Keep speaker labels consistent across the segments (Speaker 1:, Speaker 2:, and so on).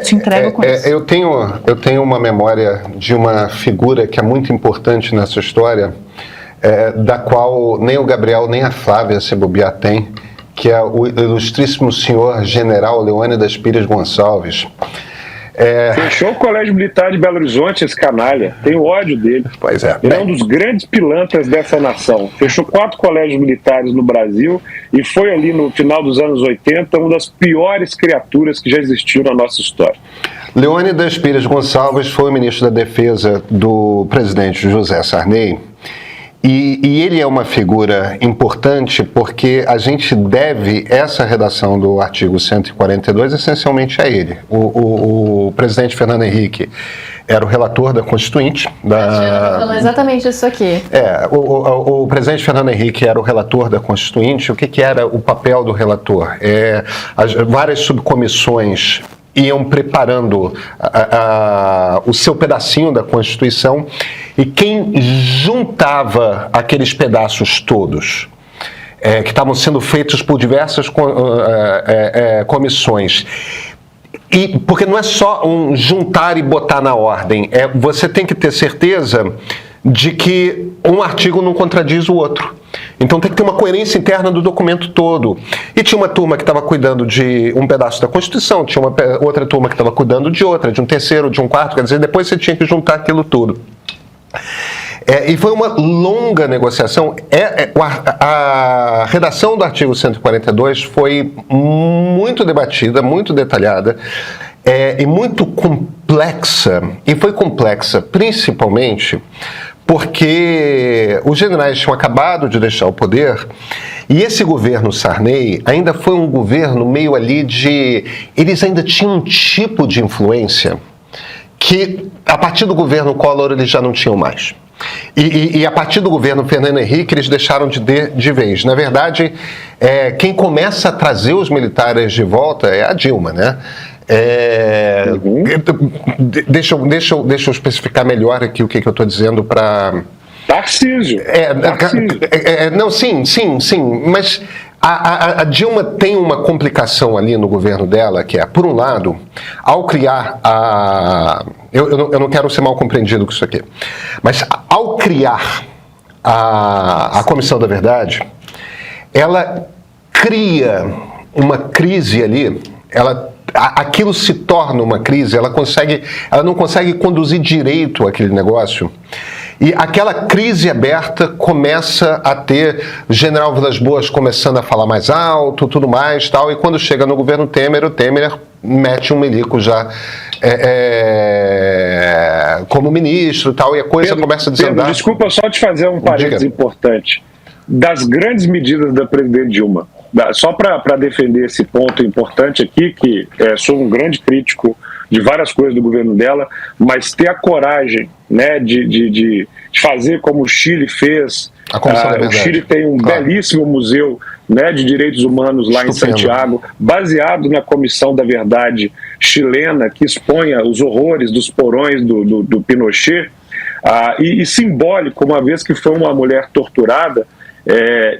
Speaker 1: te entrego com isso.
Speaker 2: Eu tenho uma memória de uma figura que é muito importante nessa história, da qual nem o Gabriel nem a Flávia, se bobear, tem, que é o ilustríssimo senhor general Leônidas Pires Gonçalves.
Speaker 3: Fechou o Colégio Militar de Belo Horizonte, esse canalha. Tenho ódio dele.
Speaker 2: Pois é.
Speaker 3: Ele é um dos grandes pilantras dessa nação. Fechou 4 colégios militares no Brasil e foi ali no final dos anos 80 uma das piores criaturas que já existiu na nossa história.
Speaker 2: Leônidas Pires Gonçalves foi o ministro da Defesa do presidente José Sarney. E ele é uma figura importante porque a gente deve essa redação do artigo 142 essencialmente a ele. O presidente Fernando Henrique era o relator da Constituinte.
Speaker 4: Exatamente isso aqui.
Speaker 2: O presidente Fernando Henrique era o relator da Constituinte. O que era o papel do relator? Várias subcomissões iam preparando o seu pedacinho da Constituição, e quem juntava aqueles pedaços todos, que estavam sendo feitos por diversas comissões, porque não é só um juntar e botar na ordem, você tem que ter certeza de que um artigo não contradiz o outro. Então tem que ter uma coerência interna do documento todo. E tinha uma turma que estava cuidando de um pedaço da Constituição, tinha outra turma que estava cuidando de outra, de um terceiro, de um quarto, quer dizer, depois você tinha que juntar aquilo tudo. E foi uma longa negociação. A redação do artigo 142 foi muito debatida, muito detalhada, e muito complexa. E foi complexa principalmente porque os generais tinham acabado de deixar o poder e esse governo Sarney ainda foi um governo meio ali de... Eles ainda tinham um tipo de influência que, a partir do governo Collor, eles já não tinham mais. E a partir do governo Fernando Henrique, eles deixaram de vez. Na verdade, quem começa a trazer os militares de volta é a Dilma, né? Deixa eu especificar melhor aqui o que eu estou dizendo para...
Speaker 3: Tarcísio.
Speaker 2: Não, sim, mas a Dilma tem uma complicação ali no governo dela, que por um lado, ao criar eu não quero ser mal compreendido com isso aqui, mas ao criar a Comissão da Verdade, ela cria uma crise ali, aquilo se torna uma crise, ela não consegue conduzir direito aquele negócio. E aquela crise aberta começa a ter o general Vilas Boas começando a falar mais alto, tudo mais, tal. E quando chega no governo Temer, o Temer mete um milico já como ministro, tal, e a coisa começa a desandar.
Speaker 3: Pedro, desculpa só te fazer um parênteses importante. Das grandes medidas da presidente Dilma, só para defender esse ponto importante aqui, que sou um grande crítico de várias coisas do governo dela, mas ter a coragem, né, de fazer como o Chile fez. O Chile tem um belíssimo museu, né, de direitos humanos lá em Santiago, baseado na Comissão da Verdade chilena, que exponha os horrores dos porões do Pinochet, e simbólico, uma vez que foi uma mulher torturada.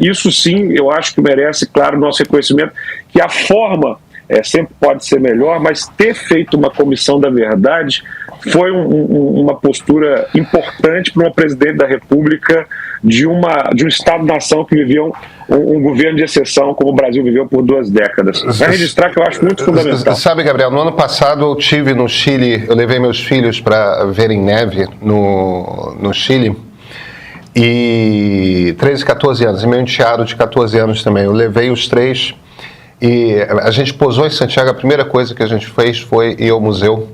Speaker 3: Isso sim, eu acho que merece, claro, nosso reconhecimento, que a forma sempre pode ser melhor, mas ter feito uma Comissão da Verdade foi uma postura importante para uma presidente da República de um Estado-nação que viveu um governo de exceção como o Brasil viveu por 2 décadas. Vai registrar que eu acho muito fundamental.
Speaker 2: Sabe, Gabriel, no ano passado eu tive no Chile, eu levei meus filhos para verem neve no Chile, e 13 e 14 anos, e meu enteado de 14 anos também. Eu levei os 3 e a gente posou em Santiago. A primeira coisa que a gente fez foi ir ao museu.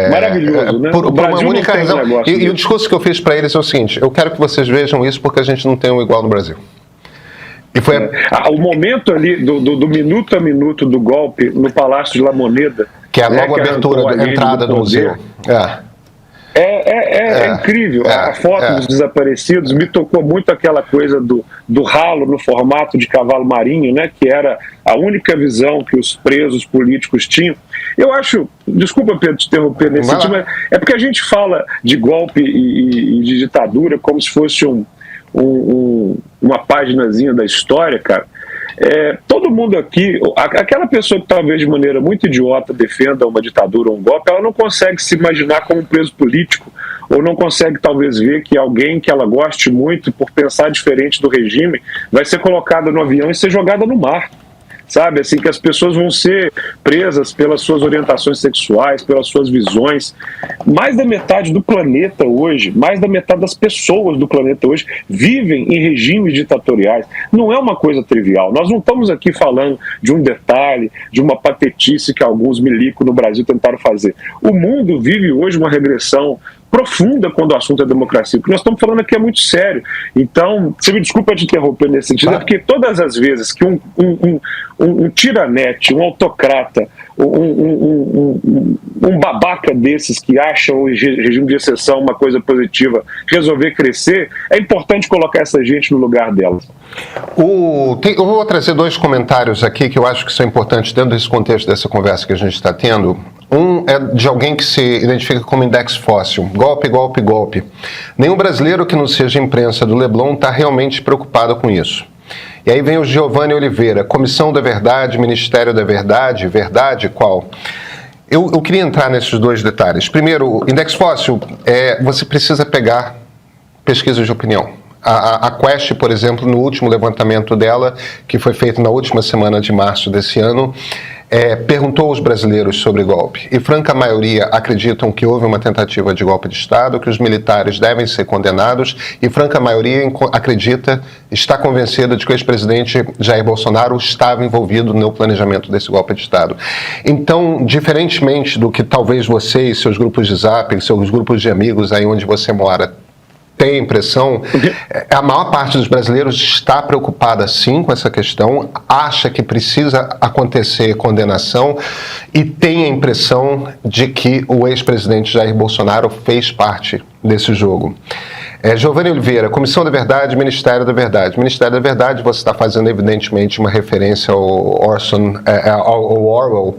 Speaker 3: Maravilhoso, né?
Speaker 2: Por uma única razão. E o discurso que eu fiz para eles é o seguinte: eu quero que vocês vejam isso porque a gente não tem um igual no Brasil. E foi
Speaker 3: o momento ali do minuto a minuto do golpe no Palácio de La Moneda,
Speaker 2: que é logo a abertura da entrada do museu.
Speaker 3: É incrível. A foto dos desaparecidos me tocou muito aquela coisa do ralo no formato de cavalo marinho, né, que era a única visão que os presos políticos tinham. Eu acho, desculpa, Pedro, te interromper nesse sentido, mas é porque a gente fala de golpe e de ditadura como se fosse uma paginazinha da história, cara. todo mundo aqui, aquela pessoa que talvez de maneira muito idiota defenda uma ditadura ou um golpe, ela não consegue se imaginar como um preso político, ou não consegue talvez ver que alguém que ela goste muito, por pensar diferente do regime, vai ser colocada no avião e ser jogada no mar. Sabe, assim, que as pessoas vão ser presas pelas suas orientações sexuais, pelas suas visões. Mais da metade do planeta hoje, mais da metade das pessoas do planeta hoje vivem em regimes ditatoriais. Não é uma coisa trivial. Nós não estamos aqui falando de um detalhe, de uma patetice que alguns milicos no Brasil tentaram fazer. O mundo vive hoje uma regressão profunda quando o assunto é democracia. O que nós estamos falando aqui é muito sério. Então, você me desculpa te interromper nesse sentido, porque todas as vezes que um tiranete, um autocrata, um babaca desses que acham o regime de exceção uma coisa positiva, resolver crescer, é importante colocar essa gente no lugar delas.
Speaker 2: Eu vou trazer 2 comentários aqui que eu acho que são importantes dentro desse contexto dessa conversa que a gente está tendo. Um é de alguém que se identifica como index fóssil. Golpe, golpe, golpe. Nenhum brasileiro que não seja imprensa do Leblon está realmente preocupado com isso. E aí vem o Giovanni Oliveira, Comissão da Verdade, Ministério da Verdade, verdade qual? Eu queria entrar nesses 2 detalhes. Primeiro, index fóssil, você precisa pegar pesquisas de opinião. A Quest, por exemplo, no último levantamento dela, que foi feito na última semana de março desse ano, perguntou aos brasileiros sobre golpe. E franca maioria acreditam que houve uma tentativa de golpe de Estado, que os militares devem ser condenados, e franca maioria está convencida de que o ex-presidente Jair Bolsonaro estava envolvido no planejamento desse golpe de Estado. Então, diferentemente do que talvez você e seus grupos de zap, seus grupos de amigos aí onde você mora, tem a impressão, a maior parte dos brasileiros está preocupada sim com essa questão, acha que precisa acontecer condenação e tem a impressão de que o ex-presidente Jair Bolsonaro fez parte desse jogo. Giovanni Oliveira, Comissão da Verdade, Ministério da Verdade. Ministério da Verdade, você está fazendo evidentemente uma referência ao Orwell,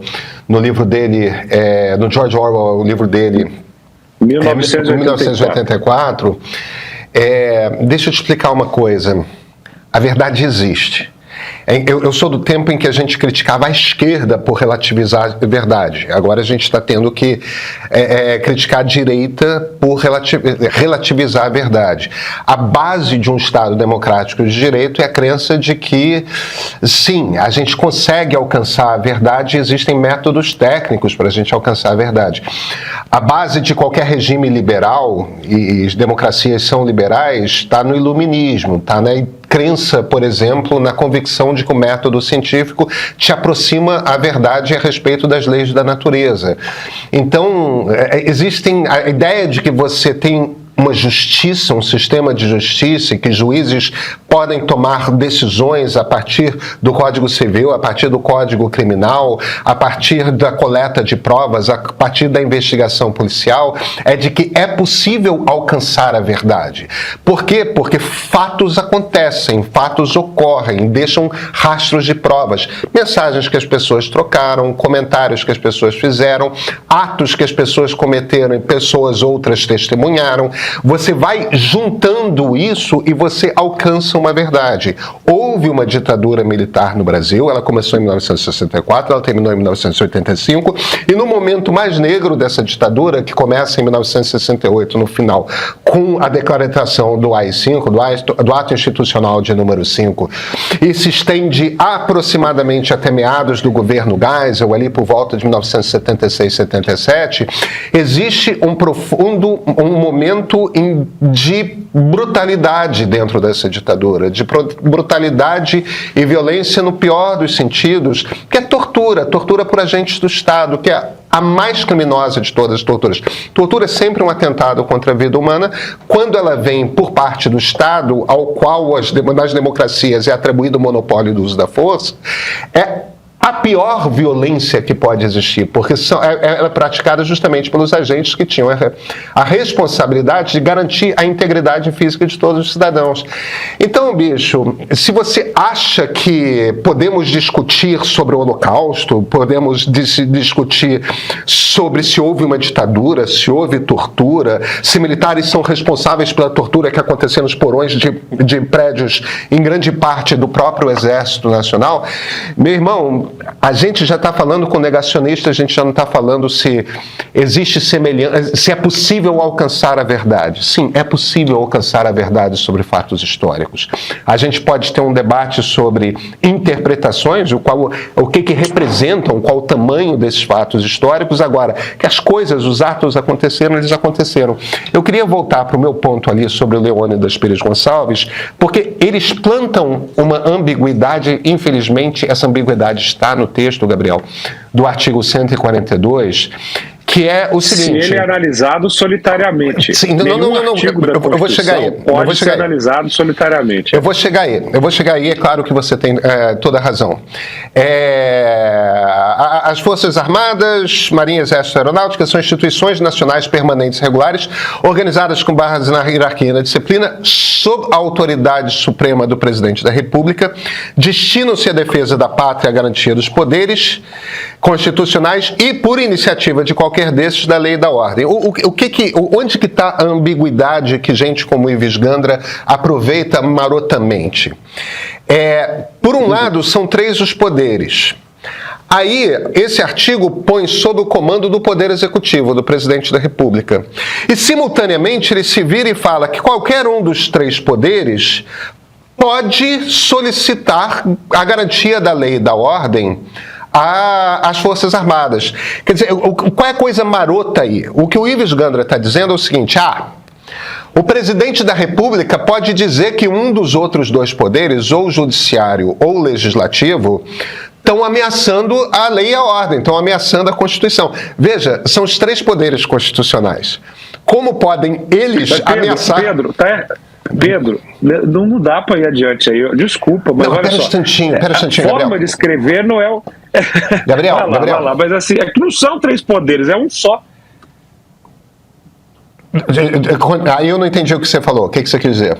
Speaker 2: no livro dele, no George Orwell, o livro dele, 1984. Deixa eu te explicar uma coisa. A verdade existe. Eu sou do tempo em que a gente criticava a esquerda por relativizar a verdade. Agora a gente está tendo que criticar a direita por relativizar a verdade. A base de um Estado democrático de direito é a crença de que, sim, a gente consegue alcançar a verdade e existem métodos técnicos para a gente alcançar a verdade. A base de qualquer regime liberal, e as democracias são liberais, está no iluminismo, está na crença, por exemplo, na convicção de que o método científico te aproxima à verdade a respeito das leis da natureza. Então, existem a ideia de que você tem uma justiça, um sistema de justiça, e que juízes podem tomar decisões a partir do Código Civil, a partir do Código Criminal, a partir da coleta de provas, a partir da investigação policial, é de que é possível alcançar a verdade. Por quê? Porque fatos acontecem, fatos ocorrem, deixam rastros de provas, mensagens que as pessoas trocaram, comentários que as pessoas fizeram, atos que as pessoas cometeram e pessoas outras testemunharam. Você vai juntando isso e você alcança uma verdade. Houve uma ditadura militar no Brasil, ela começou em 1964, ela terminou em 1985, e no momento mais negro dessa ditadura, que começa em 1968, no final, com a declaração do AI-5, do Ato Institucional de número 5, e se estende aproximadamente até meados do governo Geisel, ali por volta de 1976, 77, existe um momento de brutalidade dentro dessa ditadura, de brutalidade e violência no pior dos sentidos, que é tortura por agentes do Estado, que é a mais criminosa de todas as torturas. Tortura é sempre um atentado contra a vida humana. Quando ela vem por parte do Estado, ao qual nas democracias é atribuído o monopólio do uso da força, é a pior violência que pode existir, porque ela é praticada justamente pelos agentes que tinham a responsabilidade de garantir a integridade física de todos os cidadãos. Então, bicho, se você acha que podemos discutir sobre o Holocausto, podemos discutir sobre se houve uma ditadura, se houve tortura, se militares são responsáveis pela tortura que aconteceu nos porões de prédios, em grande parte do próprio Exército Nacional, meu irmão, a gente já está falando com negacionistas, a gente já não está falando se existe semelhança, se é possível alcançar a verdade. Sim, é possível alcançar a verdade sobre fatos históricos. A gente pode ter um debate sobre interpretações, o que representam, qual o tamanho desses fatos históricos. Agora, que as coisas, os atos aconteceram, eles aconteceram. Eu queria voltar para o meu ponto ali sobre o Leônidas Pires Gonçalves, porque eles plantam uma ambiguidade, infelizmente, essa ambiguidade está no texto, Gabriel, do artigo 142, que é o seguinte...
Speaker 3: Se ele é analisado solitariamente.
Speaker 2: Sim, não, eu vou chegar aí.
Speaker 3: Pode ser analisado solitariamente.
Speaker 2: Eu vou chegar aí, é claro que você tem toda a razão. As Forças Armadas, Marinha, Exército e Aeronáutica são instituições nacionais permanentes e regulares, organizadas com base na hierarquia e na disciplina, sob a autoridade suprema do Presidente da República, destinam-se à defesa da pátria e à garantia dos poderes constitucionais e, por iniciativa de qualquer desses, da lei e da ordem. Onde que está a ambiguidade que gente como Ives Gandra aproveita marotamente? Por um lado, são 3 os poderes. Aí, esse artigo põe sob o comando do Poder Executivo, do Presidente da República. E, simultaneamente, ele se vira e fala que qualquer um dos 3 poderes pode solicitar a garantia da lei e da ordem às Forças Armadas. Quer dizer, qual é a coisa marota aí? O que o Ives Gandra está dizendo é o seguinte: o Presidente da República pode dizer que um dos outros 2 poderes, ou o Judiciário ou o Legislativo, estão ameaçando a lei e a ordem, estão ameaçando a Constituição. Veja, são os 3 poderes constitucionais. Como podem eles ameaçar...
Speaker 3: Pedro, não dá para ir adiante aí. Desculpa, mas olha só.
Speaker 2: Pera um instantinho,
Speaker 3: a forma
Speaker 2: Gabriel.
Speaker 3: de escrever não é o...
Speaker 2: Gabriel,
Speaker 3: vai lá, mas assim, é que não são 3 poderes, é um só.
Speaker 2: Aí eu não entendi o que você falou. O que você quis dizer?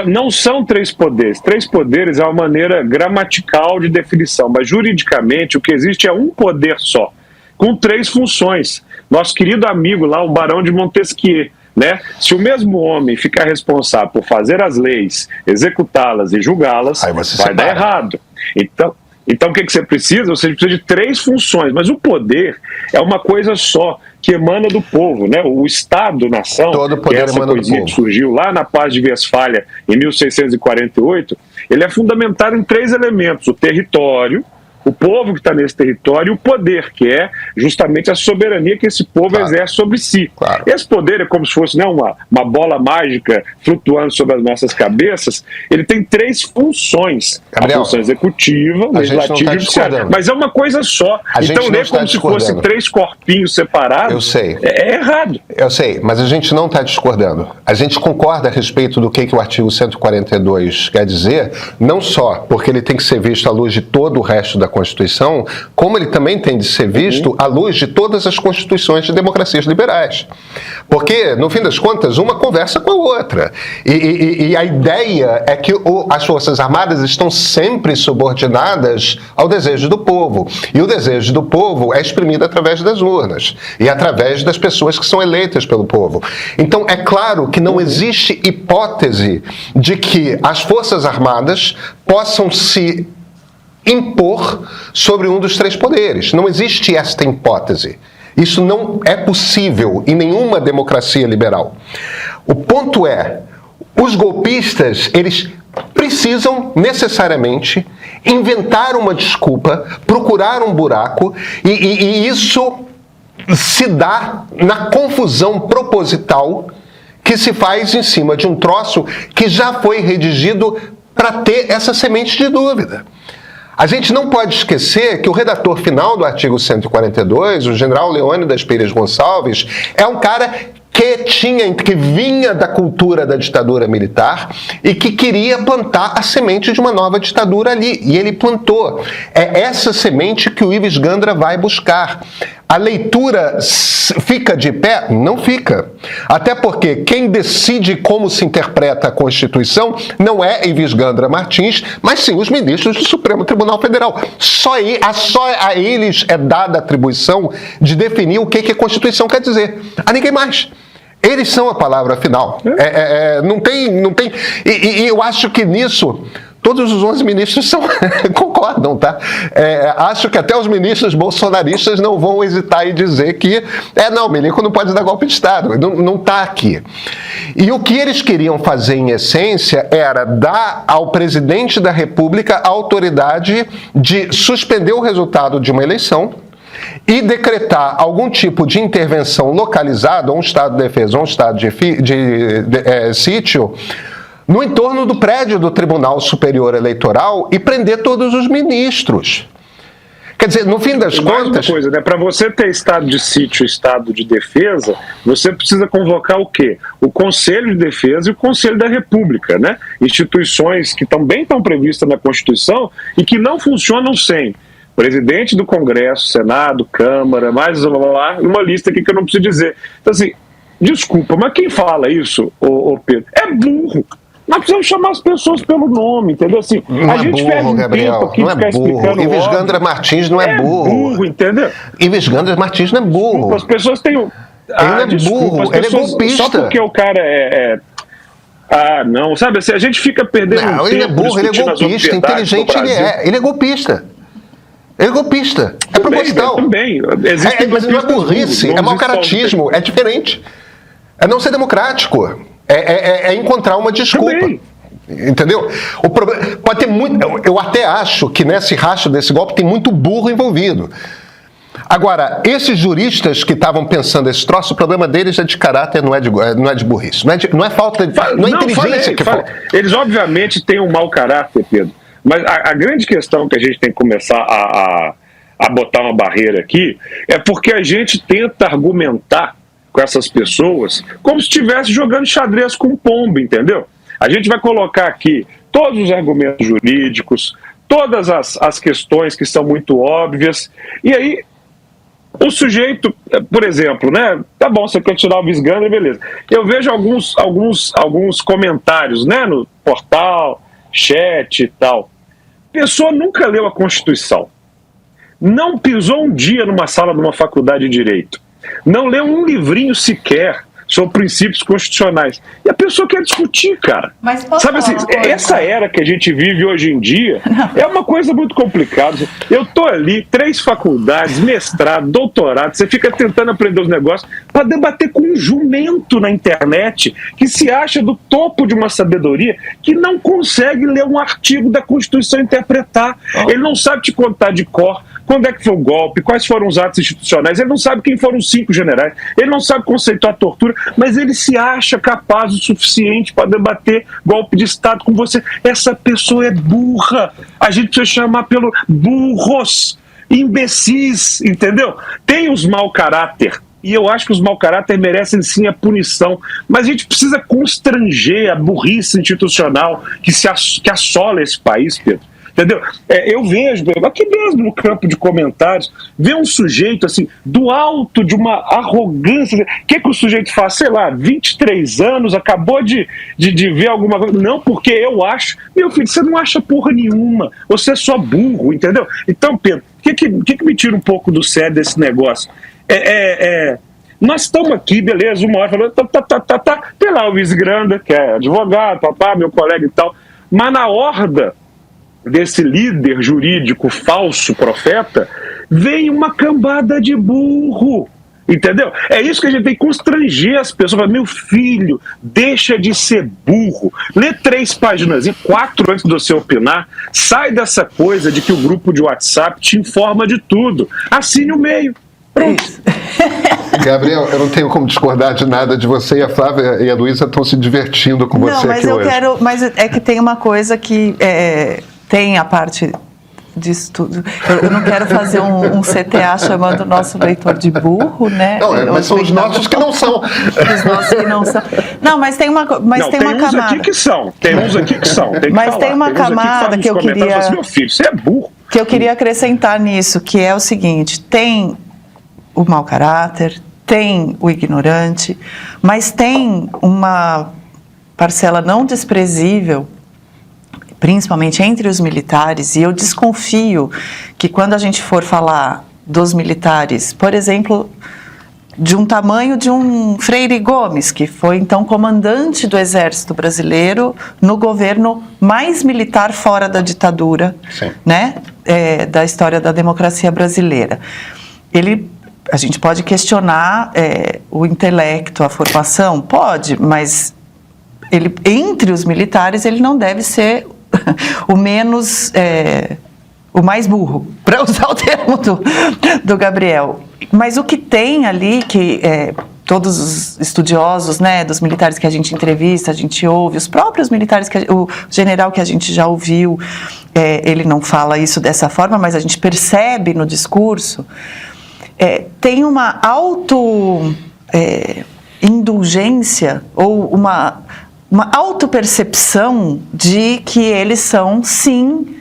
Speaker 3: Não são 3 poderes. 3 poderes é uma maneira gramatical de definição, mas juridicamente o que existe é um poder só, com 3 funções. Nosso querido amigo lá, o Barão de Montesquieu, né? Se o mesmo homem ficar responsável por fazer as leis, executá-las e julgá-las, vai dar errado. Então o que você precisa? Você precisa de 3 funções, mas o poder é uma coisa só, que emana do povo, né? O Estado-nação, que é essa coisinha que surgiu lá na Paz de Westfália em 1648, ele é fundamentado em 3 elementos: o território, o povo que está nesse território, e o poder, que é justamente a soberania que esse povo exerce sobre si.
Speaker 2: Claro.
Speaker 3: Esse poder é como se fosse, né, uma bola mágica flutuando sobre as nossas cabeças. Ele tem 3 funções:
Speaker 2: Gabriel,
Speaker 3: a função executiva, legislativa e judiciária. Mas é uma coisa só. Então não é como se fossem 3 corpinhos separados.
Speaker 2: Eu sei.
Speaker 3: É errado.
Speaker 2: Eu sei, mas a gente não está discordando. A gente concorda a respeito do que o artigo 142 quer dizer, não só porque ele tem que ser visto à luz de todo o resto da Constituição, como ele também tem de ser visto à luz de todas as constituições de democracias liberais. Porque, no fim das contas, uma conversa com a outra. E a ideia é que as Forças Armadas estão sempre subordinadas ao desejo do povo. E o desejo do povo é exprimido através das urnas e através das pessoas que são eleitas pelo povo. Então, é claro que não existe hipótese de que as Forças Armadas possam se impor sobre um dos 3 poderes. Não existe esta hipótese. Isso não é possível em nenhuma democracia liberal. O ponto é, os golpistas, eles precisam necessariamente inventar uma desculpa, procurar um buraco, e isso se dá na confusão proposital que se faz em cima de um troço que já foi redigido para ter essa semente de dúvida. A gente não pode esquecer que o redator final do artigo 142, o general Leônidas Pires Gonçalves, é um cara que vinha da cultura da ditadura militar e que queria plantar a semente de uma nova ditadura ali. E ele plantou. É essa semente que o Ives Gandra vai buscar. A leitura fica de pé? Não fica. Até porque quem decide como se interpreta a Constituição não é Ives Gandra Martins, mas sim os ministros do Supremo Tribunal Federal. Só a eles é dada a atribuição de definir o que a Constituição quer dizer. A ninguém mais. Eles são a palavra final. Não tem. E eu acho que nisso todos os 11 ministros concordam, tá? Acho que até os ministros bolsonaristas não vão hesitar em dizer que Milico não pode dar golpe de Estado, não está aqui. E o que eles queriam fazer, em essência, era dar ao presidente da República a autoridade de suspender o resultado de uma eleição e decretar algum tipo de intervenção localizada, ou um estado de defesa, ou um estado de sítio, no entorno do prédio do Tribunal Superior Eleitoral e prender todos os ministros. Quer dizer, no fim das contas...
Speaker 3: Uma coisa, né? Para você ter estado de sítio, estado de defesa, você precisa convocar o quê? O Conselho de Defesa e o Conselho da República, né? Instituições que também estão previstas na Constituição e que não funcionam sem presidente do Congresso, Senado, Câmara, mais uma lista aqui que eu não preciso dizer. Então, assim, desculpa, mas quem fala isso, ô Pedro, é burro. Nós precisamos chamar as pessoas pelo nome, entendeu? Assim,
Speaker 2: não é burro, Gabriel. Não é burro. Ives Gandra Martins não é burro.
Speaker 3: É burro, entendeu?
Speaker 2: Ives Gandra Martins não é burro.
Speaker 3: Desculpa, as pessoas têm...
Speaker 2: Ele não é burro, ele é golpista.
Speaker 3: Só porque o cara não, sabe assim, a gente fica perdendo
Speaker 2: tempo. Não, ele é burro, ele é golpista, inteligente ele é. Ele é golpista. Ele é golpista. É proposital.
Speaker 3: Também.
Speaker 2: Mas não é burrice, é mau caratismo, é diferente. É não ser democrático. É encontrar uma desculpa. Também. Entendeu? O problema, pode ter muito. Eu até acho que nesse rastro desse golpe tem muito burro envolvido. Agora, esses juristas que estavam pensando esse troço, o problema deles é de caráter, não é de burrice. Não é falta de. Não é inteligência que falta.
Speaker 3: Eles, obviamente, têm um mau caráter, Pedro. Mas a grande questão que a gente tem que começar a botar uma barreira aqui é porque a gente tenta argumentar com essas pessoas como se estivesse jogando xadrez com pombo, entendeu? A gente vai colocar aqui todos os argumentos jurídicos, todas as questões que são muito óbvias, e aí o sujeito, por exemplo, né? Tá bom, você quer tirar o Ives Gandra, beleza. Eu vejo alguns comentários, né, no portal, chat e tal. A pessoa nunca leu a Constituição, não pisou um dia numa sala de uma faculdade de Direito, não leu um livrinho sequer sobre princípios constitucionais. E a pessoa quer discutir, cara.
Speaker 4: Mas
Speaker 3: sabe assim, essa era que a gente vive hoje em dia é uma coisa muito complicada. Eu tô ali, 3 faculdades, mestrado, doutorado, você fica tentando aprender os negócios para debater com um jumento na internet que se acha do topo de uma sabedoria que não consegue ler um artigo da Constituição e interpretar. Ele não sabe te contar de cor quando é que foi o golpe, quais foram os atos institucionais, ele não sabe quem foram os 5 generais, ele não sabe conceituar a tortura, mas ele se acha capaz o suficiente para debater golpe de Estado com você. Essa pessoa é burra. A gente precisa chamar pelo burros, imbecis, entendeu? Tem os mau caráter, e eu acho que os mau caráter merecem sim a punição, mas a gente precisa constranger a burrice institucional que assola esse país, Pedro. Entendeu? Eu vejo, aqui mesmo no campo de comentários, ver um sujeito assim, do alto de uma arrogância. O que o sujeito faz? Sei lá, 23 anos, acabou de ver alguma coisa. Não, porque eu acho. Meu filho, você não acha porra nenhuma. Você é só burro, entendeu? Então, Pedro, o que me tira um pouco do sério desse negócio? Nós estamos aqui, beleza, uma hora falando, tem lá o Ives Gandra, que é advogado, meu colega e tal, mas na horda desse líder jurídico falso profeta, vem uma cambada de burro, entendeu? É isso que a gente tem que constranger as pessoas. Meu filho, deixa de ser burro, lê 3 páginas e 4 antes de você opinar, sai dessa coisa de que o grupo de WhatsApp te informa de tudo, assine o meio. Pronto.
Speaker 2: Gabriel, eu não tenho como discordar de nada de você, e a Flávia e a Luísa estão se divertindo com você aqui hoje.
Speaker 1: Mas é que tem uma coisa que tem a parte disso tudo. Eu não quero fazer um CTA chamando o nosso leitor de burro, né?
Speaker 2: Não, mas são os nossos que não são.
Speaker 1: Os nossos que não são. Não, mas tem uma camada.
Speaker 3: Aqui que são. Tem uns aqui que são.
Speaker 1: Mas tem uma camada que eu queria.
Speaker 3: Assim, meu filho, você é burro.
Speaker 1: Que eu queria acrescentar nisso, que é o seguinte: tem o mau caráter, tem o ignorante, mas tem uma parcela não desprezível, principalmente entre os militares, e eu desconfio que quando a gente for falar dos militares, por exemplo, de um tamanho de um Freire Gomes, que foi então comandante do Exército Brasileiro no governo mais militar fora da ditadura, né, da história da democracia brasileira. A gente pode questionar o intelecto, a formação, pode, mas ele, entre os militares, ele não deve ser o menos, o mais burro, para usar o termo do Gabriel. Mas o que tem ali, que todos os estudiosos, né, dos militares que a gente entrevista, a gente ouve, os próprios militares, o general que a gente já ouviu, ele não fala isso dessa forma, mas a gente percebe no discurso, tem uma indulgência ou uma autopercepção de que eles são, sim,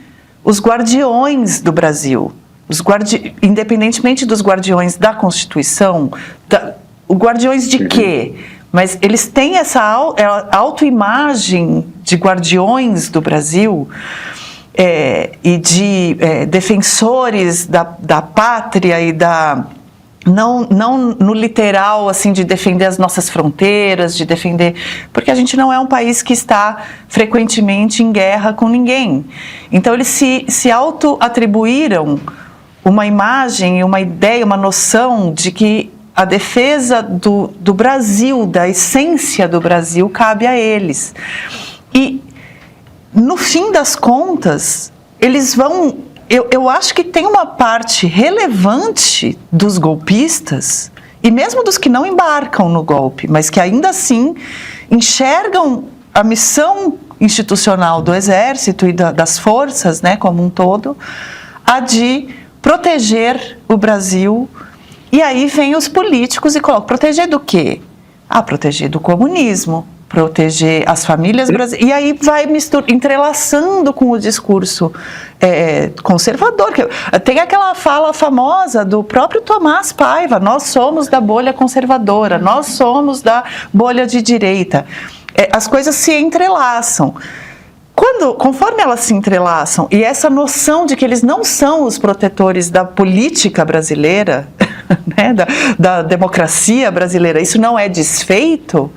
Speaker 1: os guardiões do Brasil. Independentemente dos guardiões da Constituição, os guardiões de quê? Mas eles têm essa autoimagem de guardiões do Brasil e de defensores da pátria e não no literal, assim, de defender as nossas fronteiras, de defender... Porque a gente não é um país que está frequentemente em guerra com ninguém. Então, eles se auto-atribuíram uma imagem, uma ideia, uma noção de que a defesa do Brasil, da essência do Brasil, cabe a eles. E, no fim das contas, eles vão... Eu acho que tem uma parte relevante dos golpistas, e mesmo dos que não embarcam no golpe, mas que ainda assim enxergam a missão institucional do Exército e das forças, né, como um todo, a de proteger o Brasil. E aí vem os políticos e colocam, proteger do quê? Proteger do comunismo, proteger as famílias brasileiras, e aí vai entrelaçando com o discurso conservador. Tem aquela fala famosa do próprio Tomás Paiva: nós somos da bolha conservadora, nós somos da bolha de direita. As coisas se entrelaçam. Conforme elas se entrelaçam, e essa noção de que eles não são os protetores da política brasileira, né, da democracia brasileira, isso não é desfeito,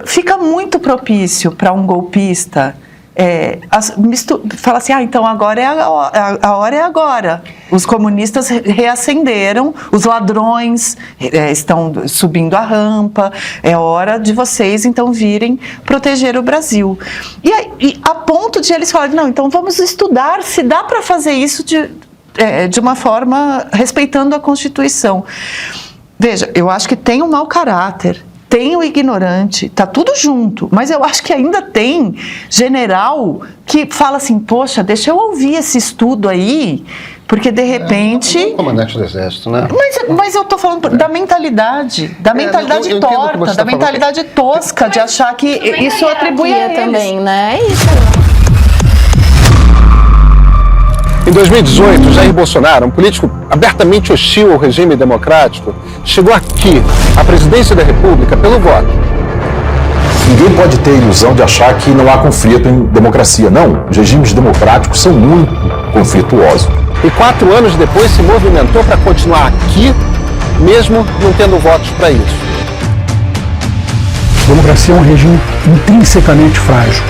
Speaker 1: fica muito propício para um golpista fala assim: então agora a hora é agora. Os comunistas reacenderam, os ladrões estão subindo a rampa, é hora de vocês então virem proteger o Brasil. E a ponto de eles falarem: não, então vamos estudar se dá para fazer isso de uma forma respeitando a Constituição. Veja, eu acho que tem um mau caráter, tem o ignorante, tá tudo junto, mas eu acho que ainda tem general que fala assim: poxa, deixa eu ouvir esse estudo aí, porque de repente...
Speaker 2: É o comandante do Exército, né?
Speaker 1: Mas eu tô falando da mentalidade, eu torta, da mentalidade tosca de achar que isso atribui a eles.
Speaker 4: Também, né? É isso.
Speaker 2: Em 2018, Jair Bolsonaro, um político abertamente hostil ao regime democrático, chegou aqui, à presidência da República, pelo voto.
Speaker 5: Ninguém pode ter a ilusão de achar que não há conflito em democracia. Não, os regimes democráticos são muito conflituosos.
Speaker 2: E 4 anos depois se movimentou para continuar aqui, mesmo não tendo votos para isso.
Speaker 6: A democracia é um regime intrinsecamente frágil.